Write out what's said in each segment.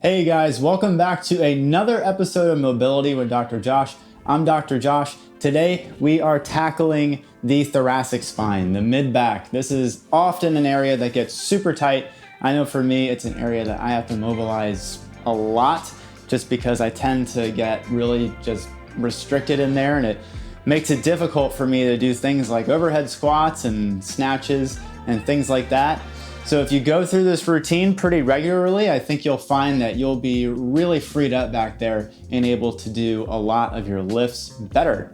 Hey guys, welcome back to another episode of Mobility with Dr. Josh. I'm Dr. Josh. Today we are tackling the thoracic spine, the mid-back. This is often an area that gets super tight. I know for me, it's an area that I have to mobilize a lot just because I tend to get really just restricted in there, and it makes it difficult for me to do things like overhead squats and snatches and things like that. So if you go through this routine pretty regularly, I think you'll find that you'll be really freed up back there and able to do a lot of your lifts better,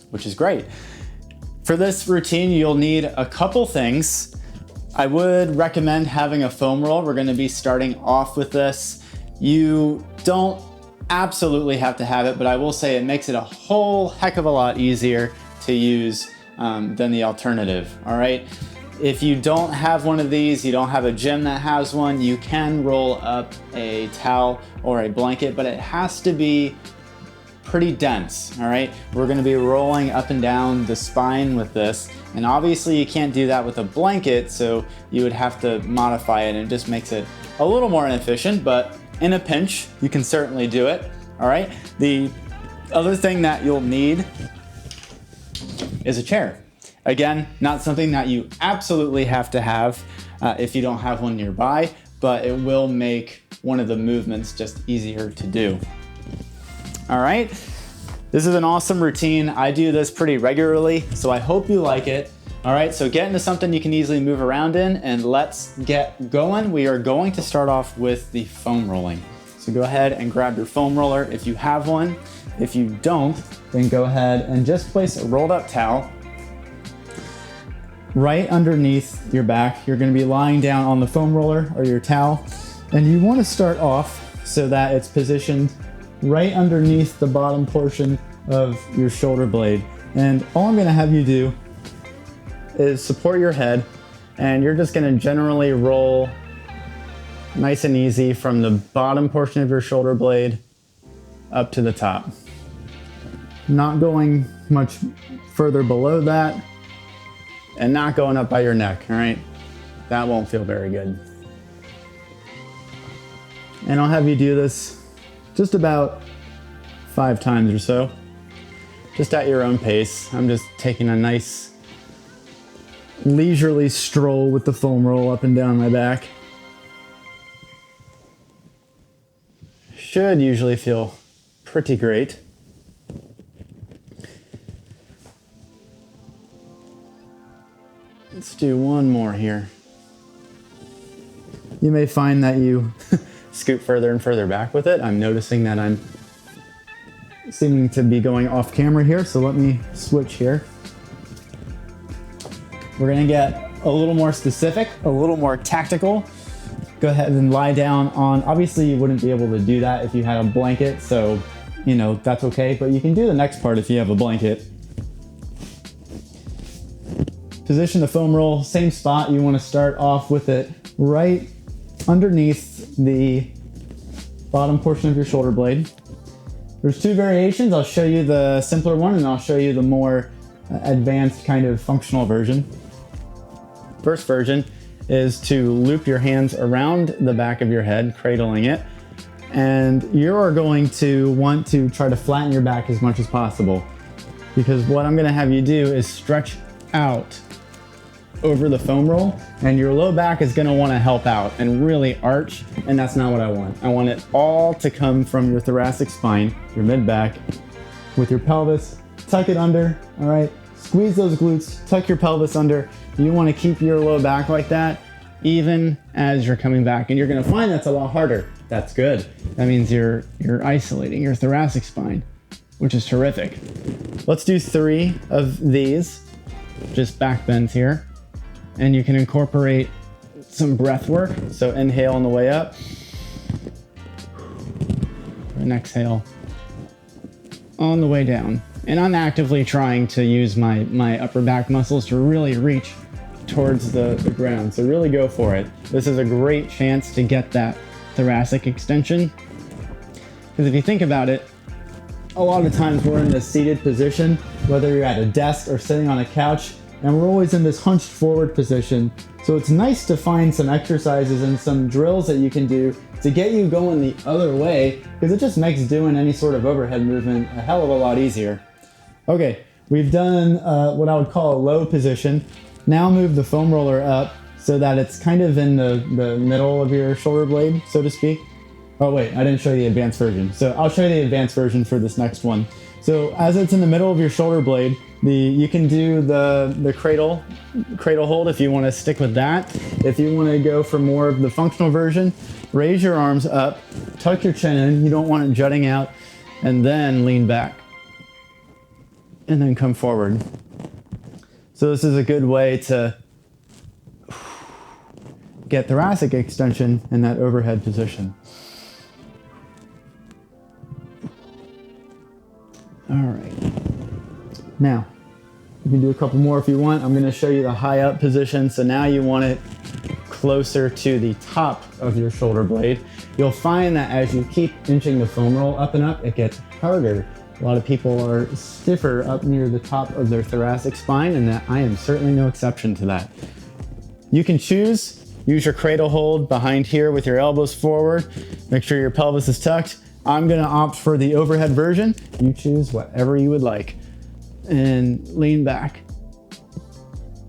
which is great. For this routine, you'll need a couple things. I would recommend having a foam roll. We're gonna be starting off with this. You don't absolutely have to have it, but I will say it makes it a whole heck of a lot easier to use than the alternative, all right? If you don't have one of these, you don't have a gym that has one, you can roll up a towel or a blanket, but it has to be pretty dense, all right? We're gonna be rolling up and down the spine with this, and obviously you can't do that with a blanket, so you would have to modify it, and it just makes it a little more inefficient, but in a pinch, you can certainly do it, all right? The other thing that you'll need is a chair. Again, not something that you absolutely have to have if you don't have one nearby, but it will make one of the movements just easier to do. All right, this is an awesome routine. I do this pretty regularly, so I hope you like it. All right, so get into something you can easily move around in, and let's get going. We are going to start off with the foam rolling. So go ahead and grab your foam roller if you have one. If you don't, then go ahead and just place a rolled up towel right underneath your back. You're gonna be lying down on the foam roller or your towel, and you wanna start off so that it's positioned right underneath the bottom portion of your shoulder blade. And all I'm gonna have you do is support your head, and you're just gonna generally roll nice and easy from the bottom portion of your shoulder blade up to the top. Not going much further below that, and not going up by your neck, all right? That won't feel very good. And I'll have you do this just about 5 times or so, just at your own pace. I'm just taking a nice leisurely stroll with the foam roll up and down my back. Should usually feel pretty great. Let's do one more here. You may find that you scoot further and further back with it. I'm noticing that I'm seeming to be going off camera here, so let me switch here. We're gonna get a little more specific, a little more tactical. Go ahead and lie down on, obviously you wouldn't be able to do that if you had a blanket, so you know, that's okay, but you can do the next part if you have a blanket. Position the foam roll, same spot. You want to start off with it right underneath the bottom portion of your shoulder blade. There's 2 variations. I'll show you the simpler one, and I'll show you the more advanced kind of functional version. First version is to loop your hands around the back of your head, cradling it, and you're going to want to try to flatten your back as much as possible, because what I'm going to have you do is stretch out over the foam roll, and your low back is gonna wanna help out and really arch, and that's not what I want. I want it all to come from your thoracic spine, your mid-back, with your pelvis. Tuck it under, all right? Squeeze those glutes, tuck your pelvis under. You wanna keep your low back like that, even as you're coming back, and you're gonna find that's a lot harder. That's good. That means you're isolating your thoracic spine, which is terrific. Let's do 3 of these, just back bends here. And you can incorporate some breath work. So inhale on the way up, and exhale on the way down. And I'm actively trying to use my upper back muscles to really reach towards the ground. So really go for it. This is a great chance to get that thoracic extension. Because if you think about it, a lot of times we're in this seated position, whether you're at a desk or sitting on a couch, and we're always in this hunched forward position. So it's nice to find some exercises and some drills that you can do to get you going the other way, because it just makes doing any sort of overhead movement a hell of a lot easier. Okay, we've done what I would call a low position. Now move the foam roller up so that it's kind of in the middle of your shoulder blade, so to speak. Oh wait, I didn't show you the advanced version. So I'll show you the advanced version for this next one. So as it's in the middle of your shoulder blade, you can do the cradle hold if you want to stick with that. If you want to go for more of the functional version, raise your arms up, tuck your chin in, you don't want it jutting out, and then lean back. And then come forward. So this is a good way to get thoracic extension in that overhead position. All right. Now, you can do a couple more if you want. I'm going to show you the high up position. So now you want it closer to the top of your shoulder blade. You'll find that as you keep inching the foam roll up and up, it gets harder. A lot of people are stiffer up near the top of their thoracic spine, and that I am certainly no exception to that. You can use your cradle hold behind here with your elbows forward. Make sure your pelvis is tucked. I'm gonna opt for the overhead version. You choose whatever you would like. And lean back.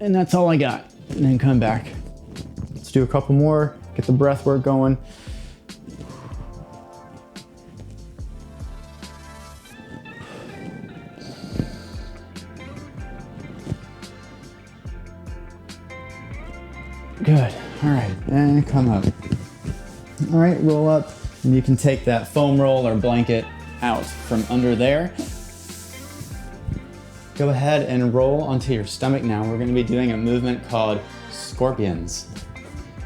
And that's all I got. And then come back. Let's do a couple more, get the breath work going. Good. All right, and come up. All right, roll up, and you can take that foam roll or blanket out from under there. Go ahead and roll onto your stomach now. We're gonna be doing a movement called scorpions.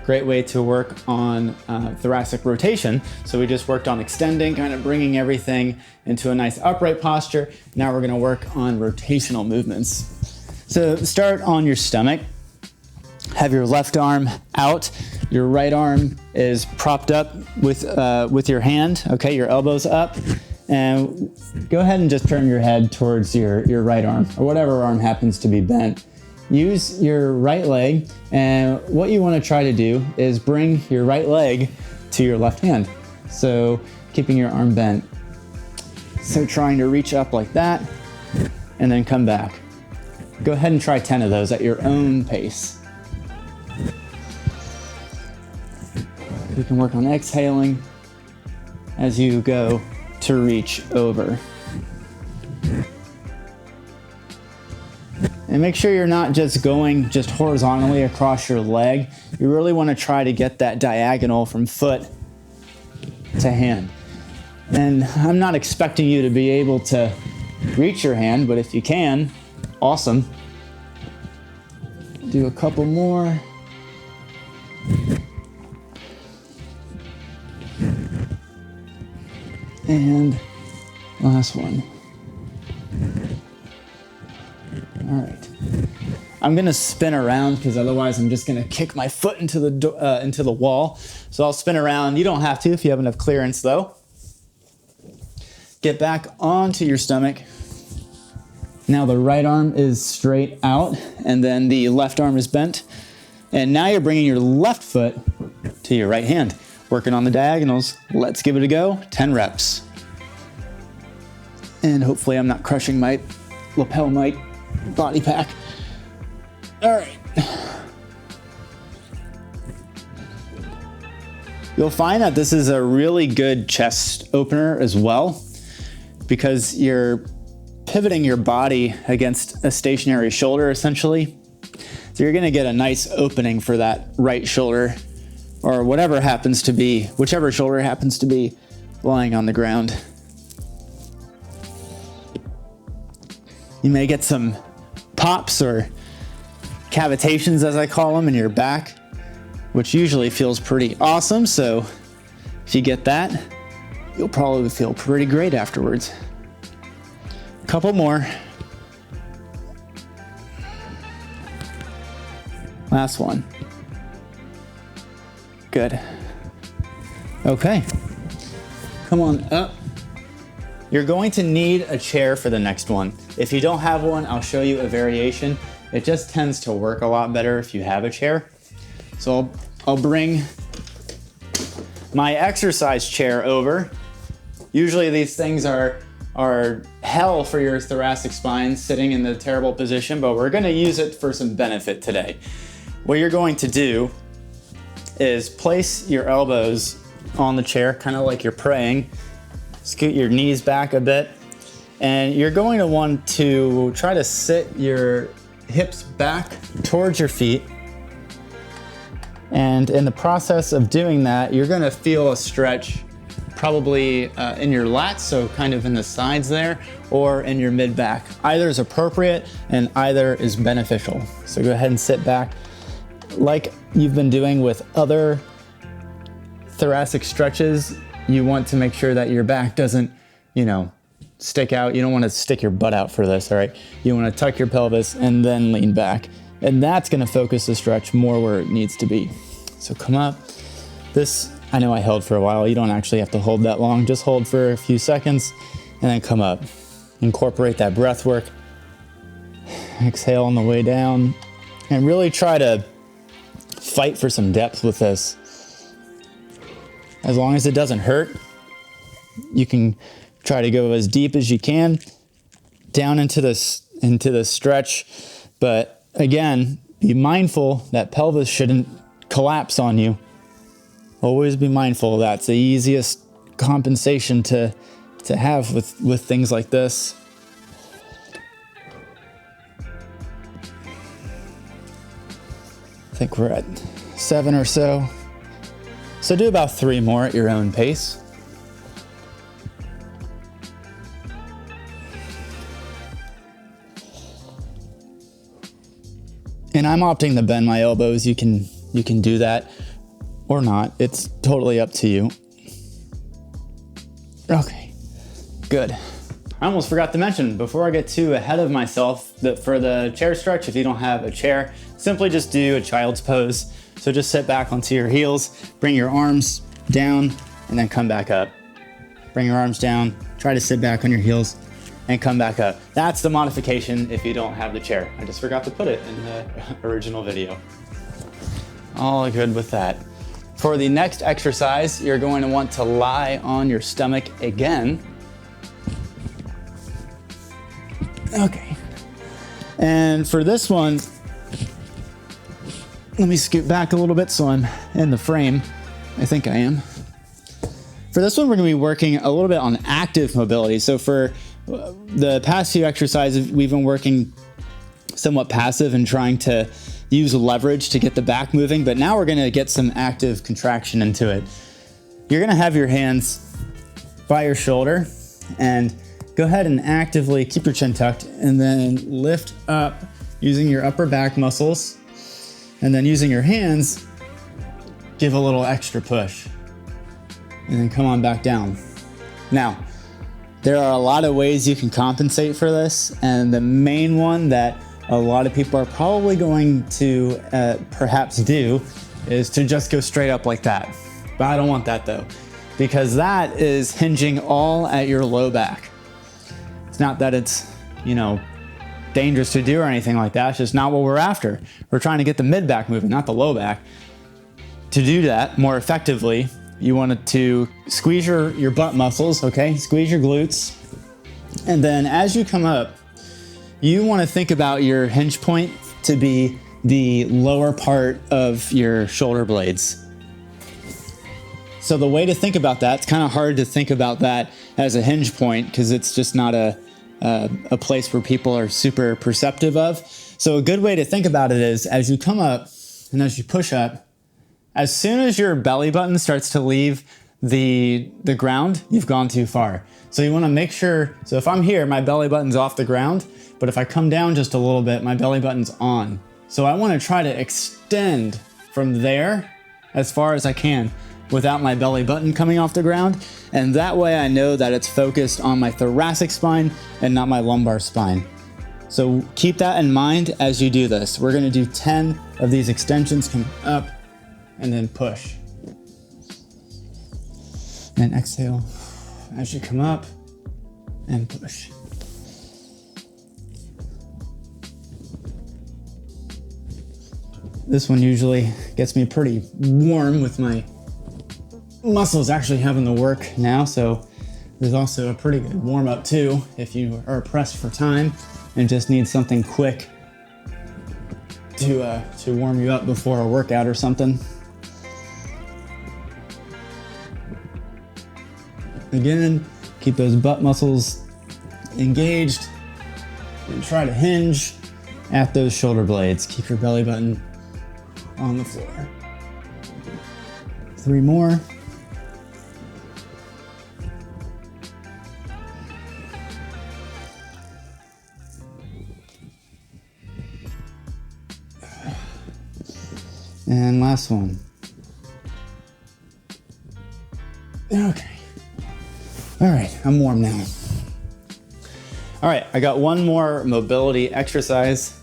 Great way to work on thoracic rotation. So we just worked on extending, kind of bringing everything into a nice upright posture. Now we're gonna work on rotational movements. So start on your stomach. Have your left arm out. Your right arm is propped up with your hand. Okay, your elbows up. And go ahead and just turn your head towards your right arm, or whatever arm happens to be bent. Use your right leg, and what you want to try to do is bring your right leg to your left hand. So keeping your arm bent. So trying to reach up like that, and then come back. Go ahead and try 10 of those at your own pace. You can work on exhaling as you go to reach over. And make sure you're not just going horizontally across your leg. You really want to try to get that diagonal from foot to hand. And I'm not expecting you to be able to reach your hand, but if you can, awesome. Do a couple more. And last one. All right. I'm gonna spin around because otherwise I'm just gonna kick my foot into the wall. So I'll spin around. You don't have to if you have enough clearance though. Get back onto your stomach. Now the right arm is straight out and then the left arm is bent. And now you're bringing your left foot to your right hand. Working on the diagonals. Let's give it a go. 10 reps. And hopefully I'm not crushing my lapel mic body pack. All right. You'll find that this is a really good chest opener as well, because you're pivoting your body against a stationary shoulder essentially. So you're gonna get a nice opening for that right shoulder, or whichever shoulder happens to be lying on the ground. You may get some pops or cavitations, as I call them, in your back, which usually feels pretty awesome. So if you get that, you'll probably feel pretty great afterwards. A couple more. Last one. Good. Okay. Come on up. You're going to need a chair for the next one. If you don't have one, I'll show you a variation. It just tends to work a lot better if you have a chair. So I'll bring my exercise chair over. Usually these things are hell for your thoracic spine, sitting in the terrible position, but we're gonna use it for some benefit today. What you're going to do is place your elbows on the chair, kind of like you're praying. Scoot your knees back a bit, and you're going to want to try to sit your hips back towards your feet. And in the process of doing that, you're gonna feel a stretch probably in your lats, so kind of in the sides there, or in your mid-back. Either is appropriate and either is beneficial. So go ahead and sit back like you've been doing with other thoracic stretches. You want to make sure that your back doesn't, stick out. You don't want to stick your butt out for this, all right? You want to tuck your pelvis and then lean back. And that's going to focus the stretch more where it needs to be. So come up. This, I know I held for a while. You don't actually have to hold that long. Just hold for a few seconds and then come up. Incorporate that breath work. Exhale on the way down and really try to fight for some depth with this. As long as it doesn't hurt, you can try to go as deep as you can down into the stretch. But again, be mindful that pelvis shouldn't collapse on you. Always be mindful. That's the easiest compensation to have with things like this. I think we're at 7 or so. So do about 3 more at your own pace. And I'm opting to bend my elbows. You can do that or not. It's totally up to you. Okay, good. I almost forgot to mention, before I get too ahead of myself, that for the chair stretch, if you don't have a chair, simply just do a child's pose. So just sit back onto your heels, bring your arms down, and then come back up. Bring your arms down, try to sit back on your heels, and come back up. That's the modification if you don't have the chair. I just forgot to put it in the original video. All good with that. For the next exercise, you're going to want to lie on your stomach again. Okay. And for this one, let me scoot back a little bit so I'm in the frame. I think I am. For this one, we're gonna be working a little bit on active mobility. So for the past few exercises, we've been working somewhat passive and trying to use leverage to get the back moving, but now we're gonna get some active contraction into it. You're gonna have your hands by your shoulder and go ahead and actively keep your chin tucked and then lift up using your upper back muscles, and then using your hands, give a little extra push and then come on back down. Now, there are a lot of ways you can compensate for this, and the main one that a lot of people are probably going to perhaps do is to just go straight up like that. But I don't want that though, because that is hinging all at your low back. It's not that it's, dangerous to do or anything like that. It's just not what we're after. We're trying to get the mid back moving, not the low back. To do that more effectively, you want to squeeze your butt muscles, okay? Squeeze your glutes. And then as you come up, you want to think about your hinge point to be the lower part of your shoulder blades. So the way to think about that, it's kind of hard to think about that as a hinge point because it's just not a place where people are super perceptive of. So a good way to think about it is as you come up and as you push up, as soon as your belly button starts to leave the ground, you've gone too far. So you want to make sure, so if I'm here, my belly button's off the ground, but if I come down just a little bit, my belly button's on. So I want to try to extend from there as far as I can without my belly button coming off the ground. And that way I know that it's focused on my thoracic spine and not my lumbar spine. So keep that in mind as you do this. We're going to do 10 of these extensions. Come up and then push. And exhale as you come up and push. This one usually gets me pretty warm with my muscles actually having the work now, so there's also a pretty good warm up too if you are pressed for time and just need something quick to warm you up before a workout or something. Again, keep those butt muscles engaged and try to hinge at those shoulder blades. Keep your belly button on the floor. 3 more. And last one. Okay. All right, I'm warm now. All right, I got one more mobility exercise.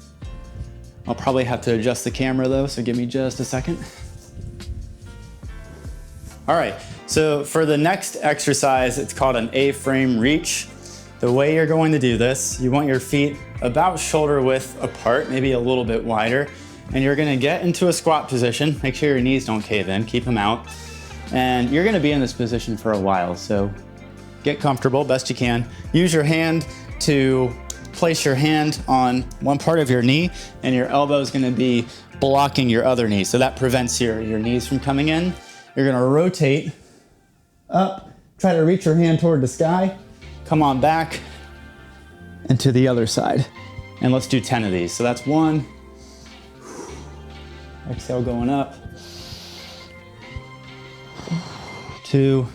I'll probably have to adjust the camera though, so give me just a second. All right, so for the next exercise, it's called an A-frame reach. The way you're going to do this, you want your feet about shoulder width apart, maybe a little bit wider, and you're gonna get into a squat position. Make sure your knees don't cave in, keep them out. And you're gonna be in this position for a while, so get comfortable best you can. Use your hand to place your hand on one part of your knee, and your elbow is gonna be blocking your other knee, so that prevents your knees from coming in. You're gonna rotate up, try to reach your hand toward the sky, come on back, and to the other side. And let's do 10 of these. So that's 1, exhale going up, 2, 3.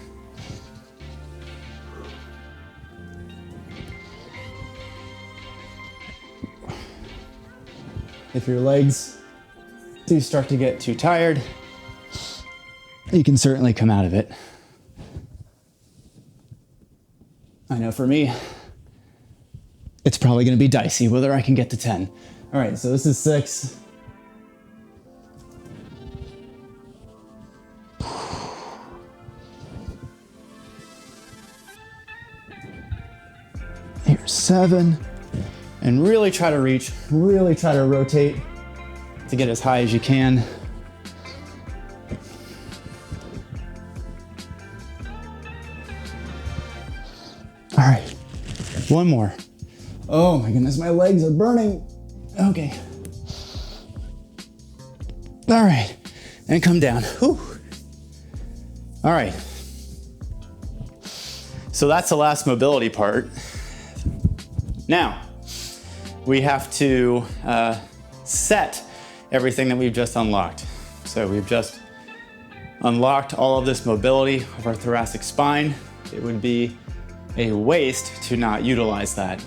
If your legs do start to get too tired, you can certainly come out of it. I know for me, it's probably gonna be dicey whether I can get to 10. All right, so this is 6. Here's 7. And really try to reach, really try to rotate to get as high as you can. All right, one more. Oh my goodness, my legs are burning. Okay. All right, and come down. Whew. All right. So that's the last mobility part. Now, we have to set everything that we've just unlocked. So we've just unlocked all of this mobility of our thoracic spine. It would be a waste to not utilize that.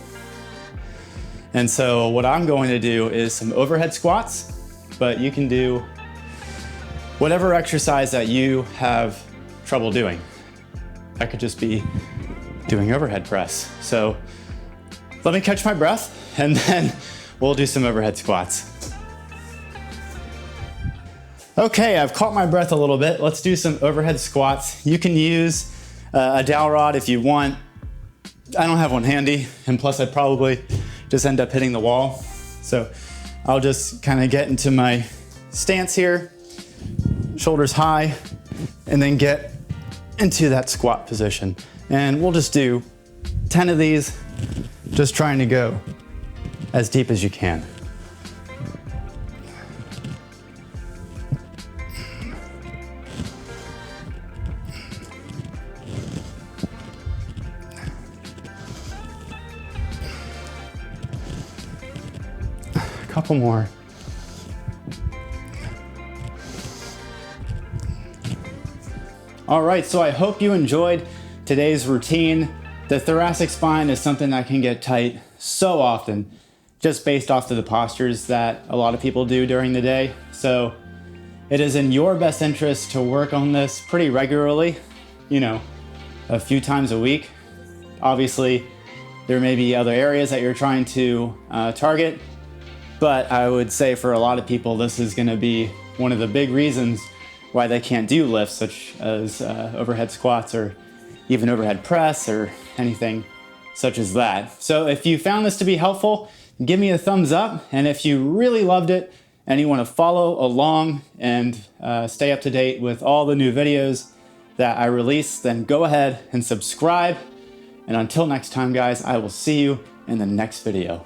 And so what I'm going to do is some overhead squats, but you can do whatever exercise that you have trouble doing. That could just be doing overhead press. So let me catch my breath and then we'll do some overhead squats. Okay, I've caught my breath a little bit. Let's do some overhead squats. You can use a dowel rod if you want. I don't have one handy, and plus I'd probably just end up hitting the wall. So I'll just kind of get into my stance here, shoulders high, and then get into that squat position. And we'll just do 10 of these, just trying to go as deep as you can. Couple more. All right, so I hope you enjoyed today's routine. The thoracic spine is something that can get tight so often, just based off of the postures that a lot of people do during the day. So it is in your best interest to work on this pretty regularly, you know, a few times a week. Obviously, there may be other areas that you're trying to target, but I would say for a lot of people, this is gonna be one of the big reasons why they can't do lifts such as overhead squats or even overhead press or anything such as that. So if you found this to be helpful, give me a thumbs up. And if you really loved it and you wanna follow along and stay up to date with all the new videos that I release, then go ahead and subscribe. And until next time, guys, I will see you in the next video.